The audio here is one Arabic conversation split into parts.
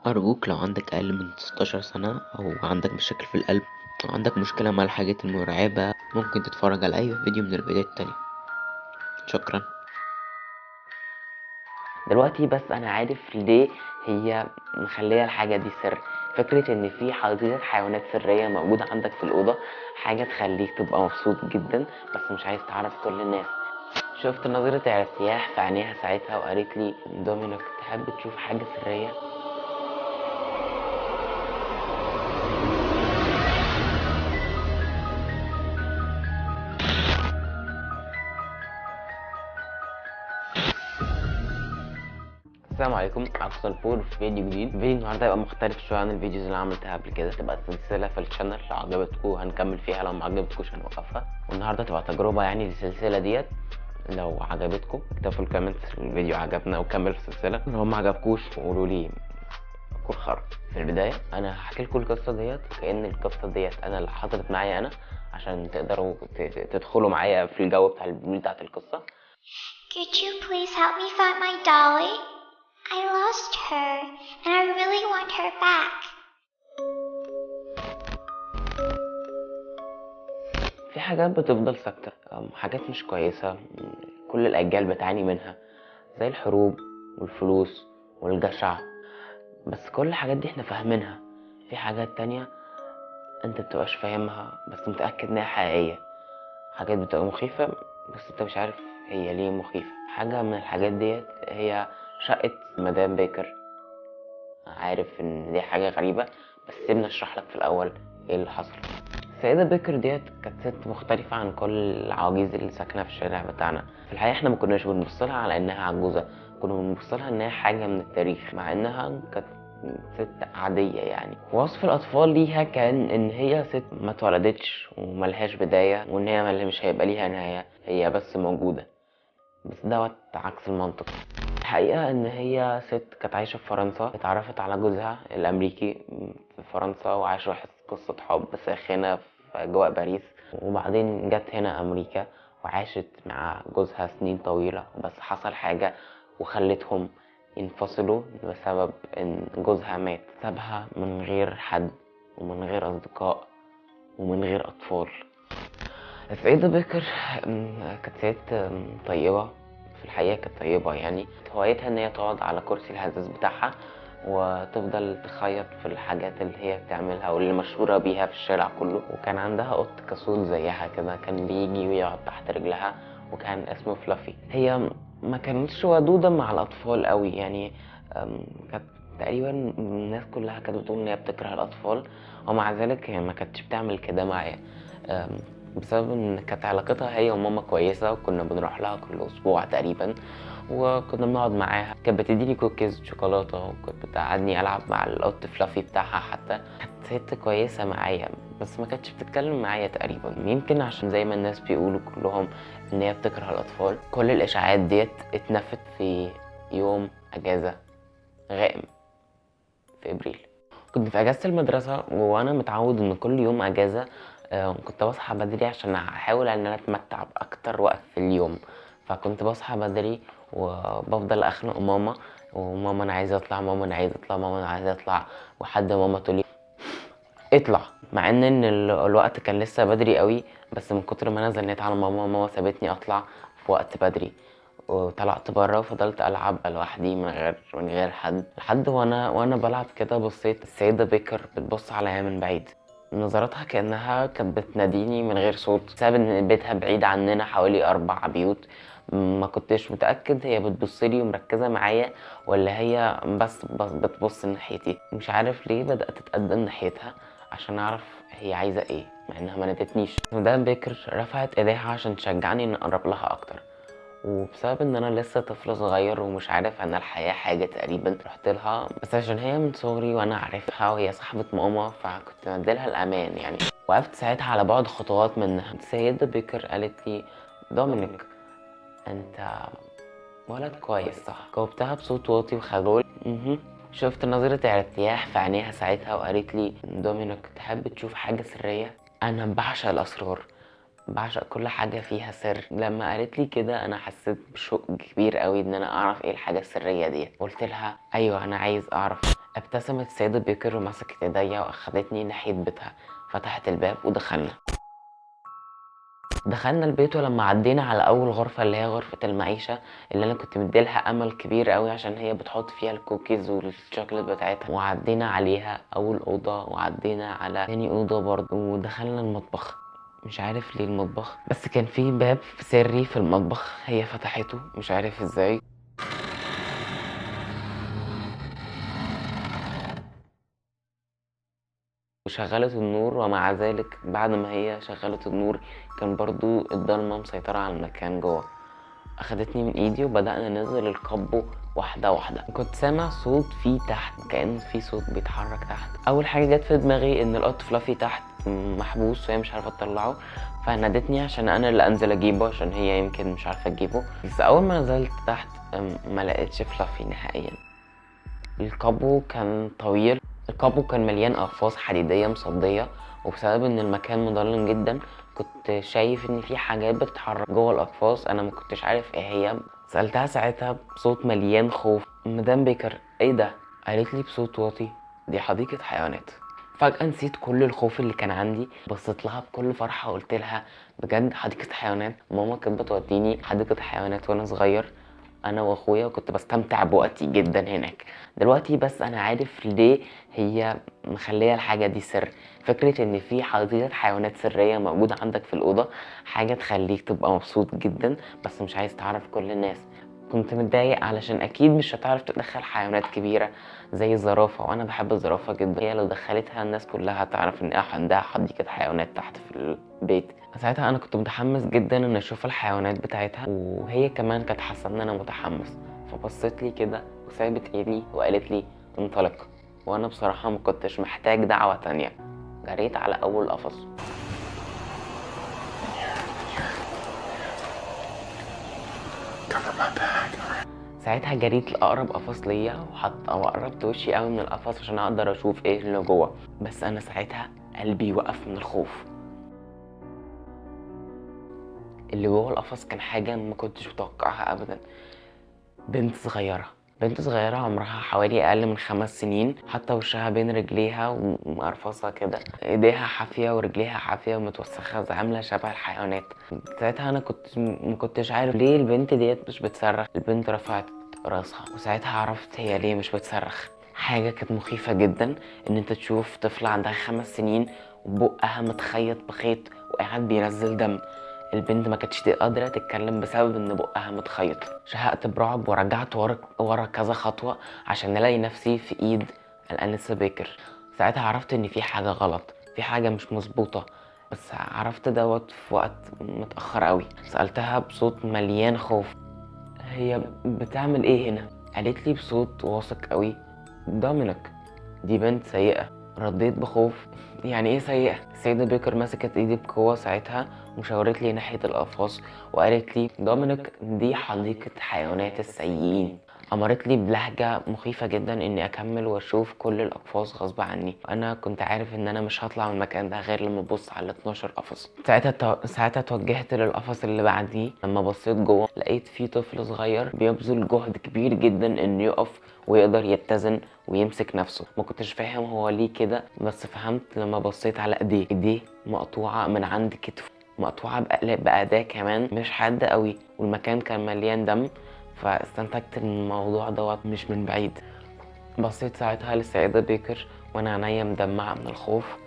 أرجوك لو عندك أقل من 16 سنة أو عندك مشاكل في القلب أو عندك مشكلة مع الحاجات المرعبة، ممكن تتفرج على أي فيديو من الفيديوهات التانية. شكرا. دلوقتي بس انا عارف ليه هي مخليه الحاجه دي سر. فكره ان في حديقه حيوانات سريه موجوده عندك في الاوضه حاجه تخليك تبقى مبسوط جدا، بس مش عايز تعرف كل الناس. شفت نظره ارتياح في عينيها ساعتها وقالت لي دومينيك تحب تشوف حاجه سريه؟ السلام عليكم، معاكم الفور في فيديو جديد. فيديو النهارده هيبقى مختلف شويه عن الفيديوز اللي عملتها قبل كده، تبقى سلسله في الشانل. لو عجبتكم هنكمل فيها، لو ما عجبتكوش هنوقفها. والنهارده تبقى تجربه يعني للسلسله ديت. لو عجبتكم اكتبوا في الكومنتس الفيديو عجبنا وكمل في السلسله، لو ما عجبكوش قولوا لي كل خرا. في البدايه انا هحكي لكم القصه ديت كأن القصه ديت انا اللي حصلت معايا انا، عشان تقدروا تدخلوا معايا في الجو بتاعت القصه. Could you please help me find my dolly? I lost her, and I really want her back. في حاجات بتفضل ثابتة، حاجات مش كويسة، كل الأجيال بتعاني منها، زي الحروب والفلوس والجشع. بس كل الحاجات دي احنا فاهمينها. في حاجات تانية انت مبتبقاش فاهمها بس متأكد انها حقيقية. حاجات بتبقى مخيفة بس انت مش عارف هي ليه مخيفة. حاجة من الحاجات ديت هي شقة مدام بيكر. عارف ان دي حاجة غريبة، بس سيبني اشرح لك في الأول ايه اللي حصل. السيدة بيكر ديت كانت ست مختلفة عن كل العواجيز اللي ساكنة في الشارع بتاعنا. في الحقيقة احنا ما كناش بنبصلها على انها عجوزة، كنا بنبصلها انها حاجة من التاريخ، مع انها كانت ست عادية يعني. وصف الأطفال ليها كان إن هي ست ما اتولدتش وملهاش بداية، وإن هي مش هيبقى ليها نهاية، هي بس موجودة. بس دوت عكس المنطق. الحقيقة إن هي ست كانت عايشة في فرنسا، اتعرفت على جوزها الأمريكي في فرنسا وعاشوا قصة حب ساخنة في أجواء باريس. وبعدين جت هنا أمريكا وعاشت مع جوزها سنين طويلة، بس حصل حاجة وخلتهم ينفصلوا بسبب إن جوزها مات، سابها من غير حد ومن غير أصدقاء ومن غير أطفال. السيدة بيكر كانت ست طيبة. في الحقيقة كانت طيبة يعني. هوايتها ان هي تقعد على كرسي الهزاز بتاعها وتفضل تخيط في الحاجات اللي هي بتعملها واللي مشهورة بيها في الشارع كله. وكان عندها قط كسول زيها كده، كان بيجي ويقعد تحت رجلها وكان اسمه فلافي. هي ما كانتش ودودة مع الأطفال قوي يعني. كانت تقريبا الناس كلها كانت بتقول ان هي بتكره الأطفال، ومع ذلك هي ما كانتش بتعمل كده معايا. بسبب ان كانت علاقتها هي وماما كويسه، وكنا بنروح لها كل اسبوع تقريبا وكنا بنقعد معاها. كانت بتديني كوكيز شوكولاته وكنت بتقعدني العب مع القط فلافي بتاعها. حتى كانت ست كويسه معايا، بس ما كانتش بتتكلم معايا تقريبا. يمكن عشان زي ما الناس بيقولوا كلهم ان هي بتكره الاطفال. كل الاشاعات ديت اتنفت في يوم اجازه غائم في ابريل. كنت في اجازه المدرسه وانا متعود ان كل يوم اجازه كنت بصحى بدري عشان احاول ان انا اتمتع باكتر وقت في اليوم. فكنت بصحى بدري وبفضل اخنق ماما، وماما انا عايزه اطلع، ماما انا عايزه اطلع، ماما انا عايزه اطلع، وحد ماما تقولي اطلع. مع ان الوقت كان لسه بدري قوي، بس من كتر ما انا زنيت على ماما، ماما سابتني اطلع في وقت بدري. وطلعت بره وفضلت العب لوحدي من غير حد. لحد وانا بلعب كده بصيت السيده بيكر بتبص عليا من بعيد. نظرتها كانها كانت بتناديني من غير صوت، بسبب ان بيتها بعيد عننا حوالي 4 بيوت. ما كنتش متاكد هي بتبصلي ومركزه معايا ولا هي بس بتبص ناحيتي. مش عارف ليه بدات اتقدم ناحيتها عشان اعرف هي عايزه ايه، مع انها ما نادتنيش. وده بيكر رفعت ايديها عشان تشجعني ان اقرب لها اكتر. وبسبب ان انا لسه طفل صغير ومش عارف عن الحياة حاجة تقريبا، رحت لها. بس عشان هي من صغري وانا عارفها وهي صاحبة ماما، فكنت مديلها الامان يعني. وقفت ساعتها على بعد خطوات منها. السيدة بيكر قالت لي دومينيك انت ولد كويس صح؟ جاوبتها بصوت واطي وخجول. شفت نظرة ارتياح في عينيها ساعتها وقالت لي دومينيك تحب تشوف حاجة سرية؟ انا بعشق الاسرار، بعشق كل حاجة فيها سر. لما قالت لي كده انا حسيت بشوق كبير قوي ان انا اعرف ايه الحاجة السرية دي. قلت لها ايوه انا عايز اعرف. ابتسمت السيدة بيكر ومسكت ايديا واخدتني ناحية بيتها، فتحت الباب دخلنا البيت. ولما عدينا على اول غرفة اللي هي غرفة المعيشة، اللي انا كنت مديلها امل كبير قوي عشان هي بتحط فيها الكوكيز والشوكليت بتاعتها، وعدينا عليها اول اوضة وعدينا على تاني اوضة برضه، ودخلنا المطبخ. مش عارف ليه المطبخ، بس كان في باب سري في المطبخ هي فتحته مش عارف ازاي. وشغلت النور، ومع ذلك بعد ما هي شغلت النور كان برضو الضلمة مسيطرة على المكان جوه. اخدتني من ايدي وبدأنا ننزل الكابو واحدة واحدة. كنت سامع صوت فيه تحت، كأن في صوت بيتحرك تحت. اول حاجة جت في دماغي ان القط فلافي تحت محبوس وهي مش عارفة تطلعه، فنادتني عشان انا اللي انزل اجيبه عشان هي يمكن مش عارفة تجيبه. بس اول ما نزلت تحت ما لقيتش فلافي نهائيا. الكابو كان طويل، الكابو كان مليان أقفاص حديدية مصدية، وبسبب ان المكان مظلم جدا كنت شايف ان في حاجات بتتحرك جوه الأقفاص، انا ما كنتش عارف ايه هي. سألتها ساعتها بصوت مليان خوف: مدام بيكر ايه ده؟ قالت لي بصوت واطي: دي حديقة حيوانات. فجأة نسيت كل الخوف اللي كان عندي، بصيت لها بكل فرحة وقلت لها: بجد حديقة حيوانات؟ ماما كانت بتوديني حديقة حيوانات وانا صغير انا واخويا، وكنت بستمتع بوقتي جدا هناك. دلوقتي بس انا عارف ليه هي مخليه الحاجه دي سر. فكره ان في حديقه حيوانات سريه موجوده عندك في الاوضه حاجه تخليك تبقى مبسوط جدا، بس مش عايز تعرف كل الناس. كنت متضايق علشان اكيد مش هتعرف تدخل حيوانات كبيره زي الزرافه، وانا بحب الزرافه جدا. هي لو دخلتها الناس كلها هتعرف ان عندها حديقه حيوانات تحت في البيت. ساعتها انا كنت متحمس جدا ان اشوف الحيوانات بتاعتها، وهي كمان كانت حاسه ان انا متحمس، فبصت لي كده وسابت ايدي وقالت لي: انطلق. وانا بصراحه ما كنتش محتاج دعوه تانية، جريت على اول قفص. ساعتها جريت لاقرب قفص ليا وقربت وشي قوي من القفص عشان اقدر اشوف ايه اللي جوه. بس انا ساعتها قلبي وقف من الخوف. اللي جوه القفص كان حاجه ما كنتش متوقعها ابدا. بنت صغيرة عمرها حوالي أقل من 5 سنين، حتى وشها بين رجليها ومقرفصة كده، ايديها حافية ورجليها حافية ومتوسخة عاملة شبه الحيوانات. ساعتها أنا مكنتش عارف ليه البنت ديت مش بتصرخ. البنت رفعت راسها وساعتها عرفت هي ليه مش بتصرخ. حاجة كانت مخيفة جدا ان انت تشوف طفلة عندها 5 سنين وبقها متخيط بخيط وقاعد بينزل دم. البنت ما كانتش قادرة تتكلم بسبب ان بقها متخيط. شهقت برعب ورجعت ورا كذا خطوة عشان الاقي نفسي في ايد الانسة بيكر. ساعتها عرفت ان في حاجة غلط، في حاجة مش مظبوطة، بس عرفت دوت في وقت متأخر قوي. سألتها بصوت مليان خوف: هي بتعمل ايه هنا؟ قالت لي بصوت واثق قوي: دومينيك، دي بنت سيئة. رديت بخوف: يعني ايه سيئة؟ السيدة بيكر مسكت ايدي بقوة ساعتها وشاورت لي ناحية القفص وقالت لي: دومينيك، دي حديقة حيوانات السيئين. أمرت لي بلهجة مخيفة جدا إني أكمل وأشوف كل الأقفاص غصب عني. أنا كنت عارف إن أنا مش هطلع من المكان ده غير لما أبص على 12 قفص. ساعتها توجهت للقفص اللي بعديه. لما بصيت جوه لقيت فيه طفل صغير بيبذل جهد كبير جدا إنه يقف ويقدر يتزن ويمسك نفسه. ما كنتش فاهم هو ليه كده، بس فهمت لما بصيت على ايديه مقطوعة من عند كتفه، مقطوعة بأداة كمان مش حادة قوي، والمكان كان مليان دم. فاستنتجت ان الموضوع دوت مش من بعيد. بصيت ساعتها للسيدة بيكر وانا عينيا مدمعة من الخوف،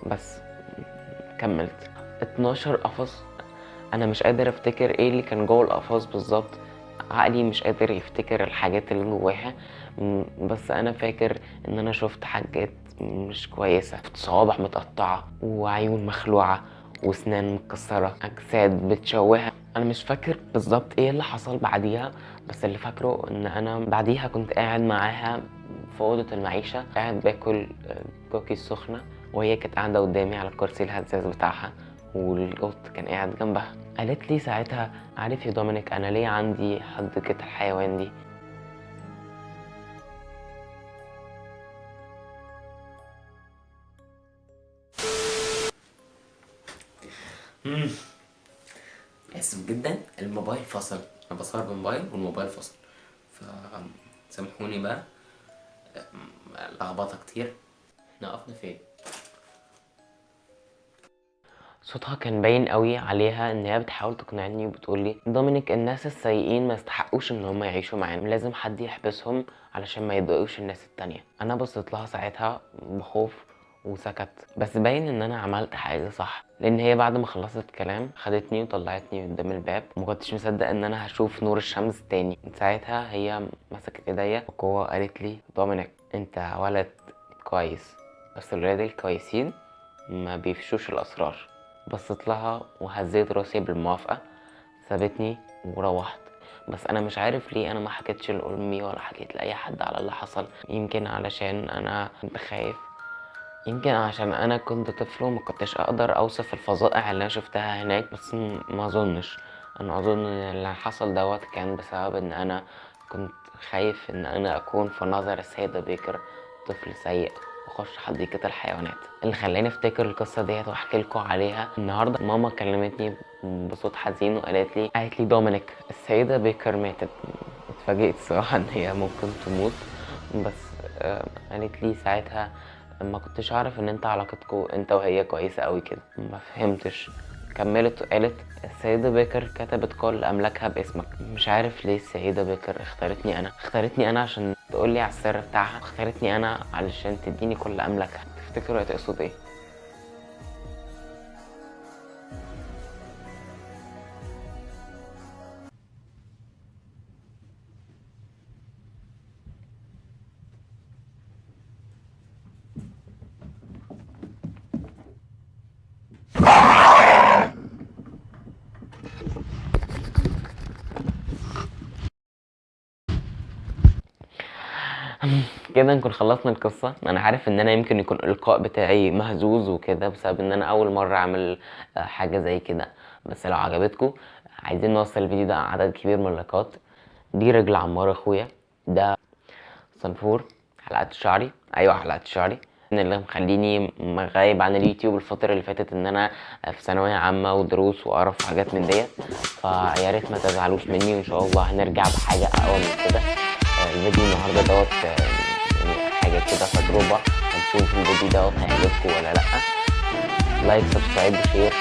بس كملت. 12 قفص، انا مش قادر افتكر ايه اللي كان جوه القفص بالظبط، عقلي مش قادر يفتكر الحاجات اللي جواها. بس انا فاكر ان انا شفت حاجات مش كويسة، شفت صوابع متقطعة وعيون مخلوعة واسنان متكسرة، اجساد بتشوهها. انا مش فاكر بالظبط ايه اللي حصل بعديها، بس اللي فاكره ان انا بعديها كنت قاعد معاها في اوضة المعيشة، قاعد باكل كوكيز سخنة، وهي كانت قاعدة قدامي على الكرسي الهزاز بتاعها والقط كان قاعد جنبها. قالت لي ساعتها: عارف يا دومينيك انا ليه عندي حديقة الحيوان دي؟ اسف جدا، الموبايل فصل. انا بصور بالموبايل والموبايل فصل، فسامحوني بقى. لخبطة كتير. احنا وقفنا فين؟ صوتها كان باين قوي عليها ان هي بتحاول تقنعني وبتقولي دومينيك، الناس السيئين ما يستحقوش ان هم يعيشوا معانا، لازم حد يحبسهم علشان ما يضايقوش الناس التانية. انا بصيت لها ساعتها بخوف وسكت، بس باين ان انا عملت حاجه صح، لان هي بعد ما خلصت كلام خدتني وطلعتني قدام الباب. ما كنتش مصدق ان انا هشوف نور الشمس تاني. ساعتها هي مسكت ايديا بقوه قالت لي دومينيك انت ولد كويس، بس الولاد الكويسين ما بيفشوش الاسرار. بصيت لها وهزيت راسي بالموافقه، سابتني وروحت. بس انا مش عارف ليه انا ما حكيتش لامي ولا حكيت لاي حد على اللي حصل. يمكن علشان انا كنت خايف، يمكن عشان انا كنت طفل وما كنتش اقدر اوصف الفظائع اللي انا شفتها هناك. بس ما اظنش، انا اظن ان اللي حصل دوت كان بسبب ان انا كنت خايف ان انا اكون في نظر السيدة بيكر طفل سيء واخش حديقة الحيوانات. اللي خلاني افتكر القصة ديت واحكي لكم عليها النهارده، ماما كلمتني بصوت حزين وقالت لي دومينيك السيدة بيكر ماتت. اتفاجئت صراحة ان هي ممكن تموت، بس قالت لي ساعتها ما كنتش اعرف ان انت علاقتكو انت وهي كويسه قوي كده. ما فهمتش. كملت وقالت السيده بيكر كتبت كل املاكها باسمك. مش عارف ليه السيده بيكر اختارتني انا عشان تقولي على السر بتاعها، اختارتني انا علشان تديني كل املاكها. تفتكروا هي تقصد ايه؟ كده نكون خلصنا القصة. انا عارف ان انا يمكن يكون الالقاء بتاعي مهزوز وكده بسبب ان انا اول مرة اعمل حاجة زي كده، بس لو عجبتكم عايزين نوصل الفيديو ده عدد كبير من اللايكات. دي رجل عمار اخويا، ده صنفور حلقات شعري، ايوه حلقات شعري. ان اللي مخليني غايب عن اليوتيوب الفترة اللي فاتت ان انا في ثانوية عامة ودروس وقرف وحاجات من ديت، فيا ريت ما تزعلوش مني، وان شاء الله هنرجع بحاجة اقوى من كده. الفيديو النهارده دوت يعني حاجه كده تجربه، هنشوف الفيديو دوت هيعجبكم ولا لا. لايك، سبسكرايب، شير.